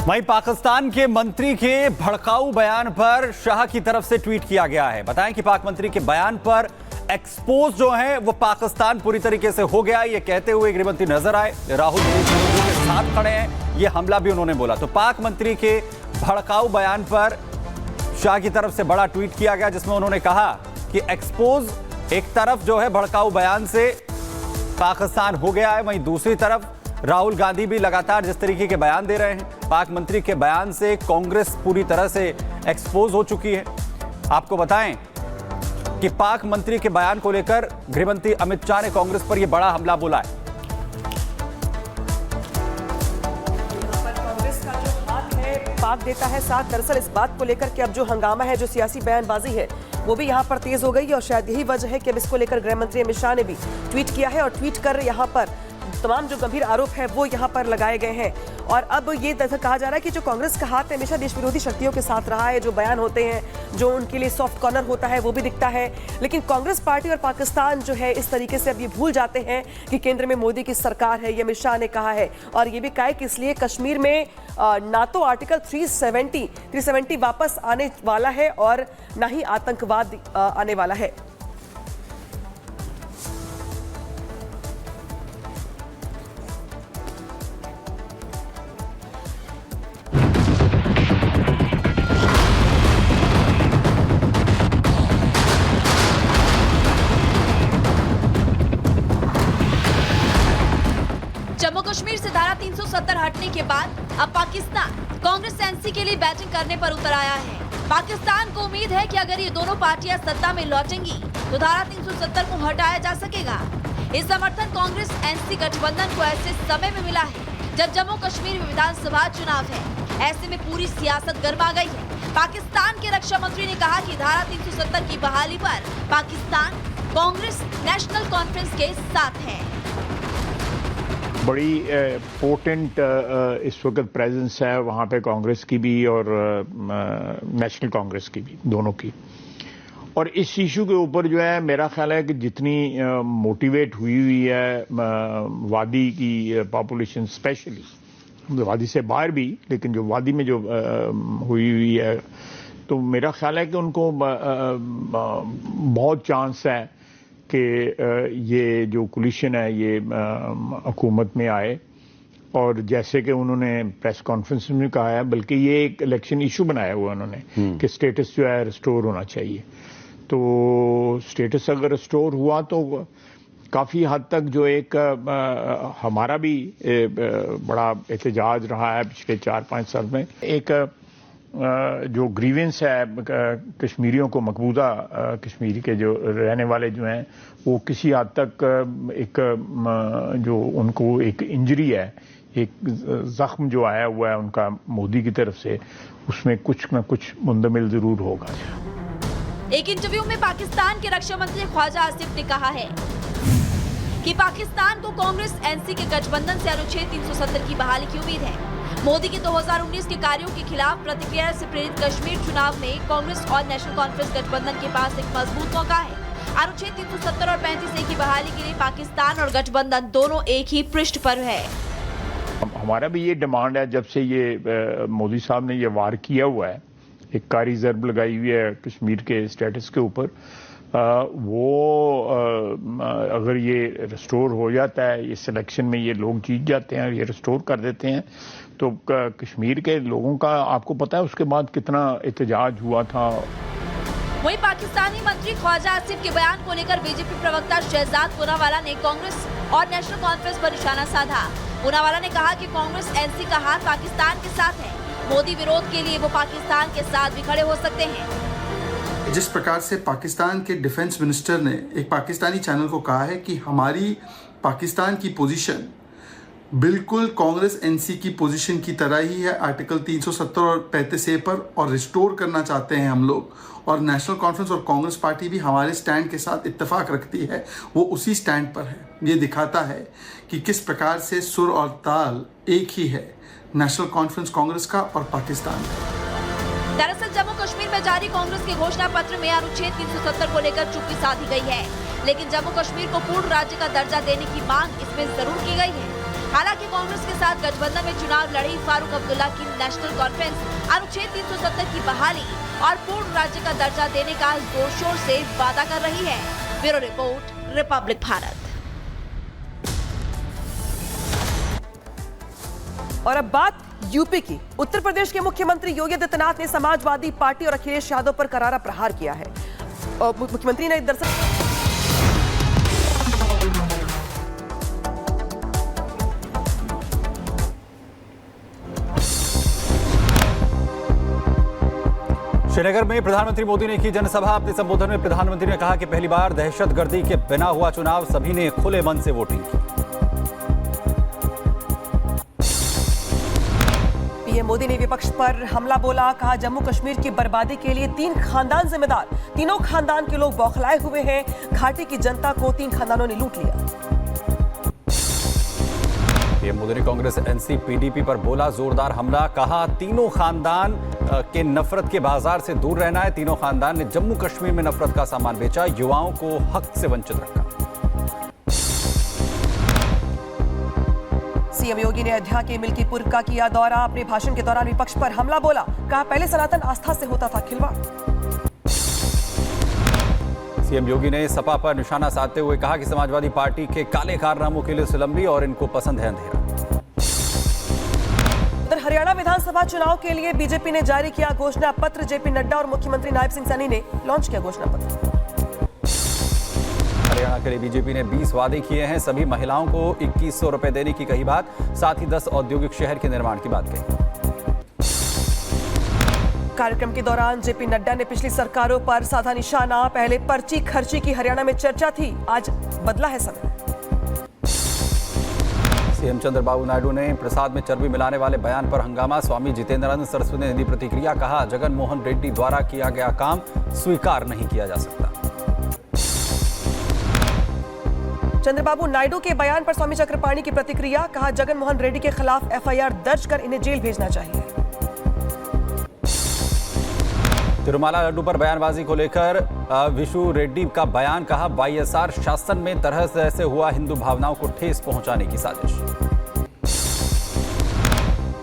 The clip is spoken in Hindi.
वहीं पाकिस्तान के मंत्री के भड़काऊ बयान पर शाह की तरफ से ट्वीट किया गया है। बताएं कि पाक मंत्री के बयान पर एक्सपोज जो है वो पाकिस्तान पूरी तरीके से हो गया, ये कहते हुए गृहमंत्री नजर आए। राहुल के साथ खड़े हैं, ये हमला भी उन्होंने बोला। तो पाक मंत्री के भड़काऊ बयान पर शाह की तरफ से बड़ा ट्वीट किया गया, जिसमें उन्होंने कहा कि एक्सपोज एक तरफ जो है भड़काऊ बयान से पाकिस्तान हो गया है, वहीं दूसरी तरफ राहुल गांधी भी लगातार जिस तरीके के बयान दे रहे हैं, पाक मंत्री के बयान से कांग्रेस पूरी तरह से एक्सपोज हो चुकी है। आपको बताएं कि पाक मंत्री के बयान को लेकर गृहमंत्री अमित शाह ने कांग्रेस पर यह बड़ा हमला बोला है। कांग्रेस का जो हाथ है पाक देता है साथ, दरअसल इस बात को लेकर कि अब जो हंगामा है, जो सियासी बयानबाजी है, वो भी यहाँ पर तेज हो गई है। और शायद यही वजह है कि अब इसको लेकर गृहमंत्री अमित शाह ने भी ट्वीट किया है और ट्वीट कर यहाँ पर तमाम जो गंभीर आरोप है वो यहाँ पर लगाए गए हैं। और अब ये कहा जा रहा है कि जो कांग्रेस का हाथ हमेशा देश विरोधी शक्तियों के साथ रहा है, जो बयान होते हैं, जो उनके लिए सॉफ्ट कॉर्नर होता है, वो भी दिखता है। लेकिन कांग्रेस पार्टी और पाकिस्तान जो है इस तरीके से अब ये भूल जाते हैं कि केंद्र में मोदी की सरकार है, ये अमित शाह ने कहा है। और ये भी कहा है कि इसलिए कश्मीर में ना तो आर्टिकल 370 वापस आने वाला है और ना ही आतंकवाद आने वाला है। जम्मू कश्मीर से धारा 370 हटने के बाद अब पाकिस्तान कांग्रेस एनसी के लिए बैटिंग करने पर उतर आया है। पाकिस्तान को उम्मीद है कि अगर ये दोनों पार्टियां सत्ता में लौटेंगी तो धारा 370 को हटाया जा सकेगा। ये समर्थन कांग्रेस एनसी गठबंधन को ऐसे समय में मिला है जब जम्मू कश्मीर में विधानसभा चुनाव है। ऐसे में पूरी सियासत गर्मा गई है। पाकिस्तान के रक्षा मंत्री ने कहा कि धारा 370 की बहाली पर पाकिस्तान कांग्रेस नेशनल कॉन्फ्रेंस के साथ है। बड़ी पोटेंट इस वक्त प्रेजेंस है वहाँ पे कांग्रेस की भी और नेशनल कांग्रेस की भी, दोनों की। और इस इशू के ऊपर जो है मेरा ख्याल है कि जितनी मोटिवेट हुई है वादी की पॉपुलेशन, स्पेशली वादी से बाहर भी, लेकिन जो वादी में जो हुई है, तो मेरा ख्याल है कि उनको बहुत चांस है कि ये जो कोलिशन है ये हुकूमत में आए। और जैसे कि उन्होंने प्रेस कॉन्फ्रेंस में कहा है, बल्कि ये एक इलेक्शन इशू बनाया हुआ उन्होंने कि स्टेटस जो है रिस्टोर होना चाहिए। तो स्टेटस अगर रिस्टोर हुआ तो काफ़ी हद तक जो एक हमारा भी बड़ा एहतजाज रहा है पिछले 4-5 साल में, एक जो ग्रीवेंस है कश्मीरियों को, मकबूजा कश्मीर के जो रहने वाले जो हैं, वो किसी हद तक एक जो उनको एक इंजरी है, एक जख्म जो आया हुआ है उनका मोदी की तरफ से, उसमें कुछ न कुछ मुंदमिल जरूर होगा। एक इंटरव्यू में पाकिस्तान के रक्षा मंत्री ख्वाजा आसिफ ने कहा है कि पाकिस्तान को कांग्रेस एनसी के गठबंधन से अनुच्छेद 370 की बहाली की उम्मीद है। मोदी के 2019 के कार्यों के खिलाफ प्रतिक्रिया से प्रेरित कश्मीर चुनाव में कांग्रेस और नेशनल कॉन्फ्रेंस गठबंधन के पास एक मजबूत मौका है। अनुच्छेद 370 और 35A की बहाली के लिए पाकिस्तान और गठबंधन दोनों एक ही पृष्ठ पर है। हमारा भी ये डिमांड है, जब से ये मोदी साहब ने ये वार किया हुआ है, एक कारी ज़रब लगाई हुई है कश्मीर के स्टेटस के ऊपर, अगर ये रिस्टोर हो जाता है, इस इलेक्शन में ये लोग जीत जाते हैं, ये रिस्टोर कर देते हैं, तो कश्मीर के लोगों का आपको पता है उसके बाद कितना एहतजाज हुआ था। वहीं पाकिस्तानी मंत्री ख्वाजा आसिफ के बयान को लेकर बीजेपी प्रवक्ता शहजाद पूनावाला ने कांग्रेस और नेशनल कॉन्फ्रेंस पर निशाना साधा। पूनावाला ने कहा कि कांग्रेस एनसी का हाथ पाकिस्तान के साथ है। मोदी विरोध के लिए वो पाकिस्तान के साथ भी खड़े हो सकते हैं। जिस प्रकार से पाकिस्तान के डिफेंस मिनिस्टर ने एक पाकिस्तानी चैनल को कहा है कि हमारी पाकिस्तान की पोजीशन बिल्कुल कांग्रेस एनसी की पोजीशन की तरह ही है, आर्टिकल 370 और 35A पर, और रिस्टोर करना चाहते हैं हम लोग। और नेशनल कॉन्फ्रेंस और कांग्रेस पार्टी भी हमारे स्टैंड के साथ इत्तेफाक रखती है, वो उसी स्टैंड पर है। ये दिखाता है कि किस प्रकार से सुर और ताल एक ही है, नेशनल कॉन्फ्रेंस कांग्रेस का और पाकिस्तान का। दरअसल जम्मू कश्मीर में जारी कांग्रेस के घोषणा पत्र में अनुच्छेद 370 को लेकर चुप्पी साधी गई है, लेकिन जम्मू कश्मीर को पूर्ण राज्य का दर्जा देने की मांग इसमें जरूर की गई है। हालांकि कांग्रेस के साथ गठबंधन में चुनाव लड़ी फारूक अब्दुल्ला की नेशनल कॉन्फ्रेंस अनुच्छेद 370 की बहाली और पूर्ण राज्य का दर्जा देने का जोर शोर से वादा कर रही है। Bureau report, Republic Bharat. और अब बात यूपी की। उत्तर प्रदेश के मुख्यमंत्री योगी आदित्यनाथ ने समाजवादी पार्टी और अखिलेश यादव पर करारा प्रहार किया है। और मुख्यमंत्री ने दरअसल श्रीनगर में प्रधानमंत्री मोदी ने की जनसभा। अपने संबोधन में प्रधानमंत्री ने कहा कि पहली बार दहशतगर्दी के बिना हुआ चुनाव, सभी ने खुले मन से वोटिंग की। पीएम मोदी ने विपक्ष पर हमला बोला, कहा जम्मू कश्मीर की बर्बादी के लिए 3 खानदान जिम्मेदार। तीनों खानदान के लोग बौखलाए हुए हैं। घाटी की जनता को 3 खानदानों ने लूट लिया। पीएम मोदी ने कांग्रेस एनसी पीडीपी पर बोला जोरदार हमला, कहा तीनों खानदान के नफरत के बाजार से दूर रहना है। तीनों खानदान ने जम्मू कश्मीर में नफरत का सामान बेचा, युवाओं को हक से वंचित रखा। सीएम योगी ने अयोध्या के मिल्कीपुर का किया दौरा। अपने भाषण के दौरान विपक्ष पर हमला बोला, कहा पहले सनातन आस्था से होता था खिलवाड़। सीएम योगी ने सपा पर निशाना साधते हुए कहा कि समाजवादी पार्टी के काले कारनामों के लिए सुलम्बी और इनको पसंद है अंधेरा। उधर हरियाणा विधानसभा चुनाव के लिए बीजेपी ने जारी किया घोषणा पत्र। जेपी नड्डा और मुख्यमंत्री नायब सिंह सैनी ने लॉन्च किया घोषणा पत्र। हरियाणा के लिए बीजेपी ने 20 वादे किए हैं। सभी महिलाओं को 2100 रुपए देने की कही बात, साथ ही 10 औद्योगिक शहर के निर्माण की बात कही। कार्यक्रम के दौरान जेपी नड्डा ने पिछली सरकारों पर साधा निशाना। पहले पर्ची खर्ची की हरियाणा में चर्चा थी, आज बदला है समय। सीएम चंद्रबाबू नायडू ने प्रसाद में चर्बी मिलाने वाले बयान पर हंगामा। स्वामी जितेंद्रानंद सरस्वती ने दी प्रतिक्रिया, कहा जगन मोहन रेड्डी द्वारा किया गया काम स्वीकार नहीं किया जा सकता। चंद्रबाबू नायडू के बयान पर स्वामी चक्रपाणी की प्रतिक्रिया, कहा जगन मोहन रेड्डी के खिलाफ एफआईआर दर्ज कर इन्हें जेल भेजना चाहिए। तिरुमाला लड्डू पर बयानबाजी को लेकर विशु रेड्डी का बयान, कहा वाईएसआर शासन में तरह से हुआ हिंदू भावनाओं को ठेस पहुंचाने की साजिश।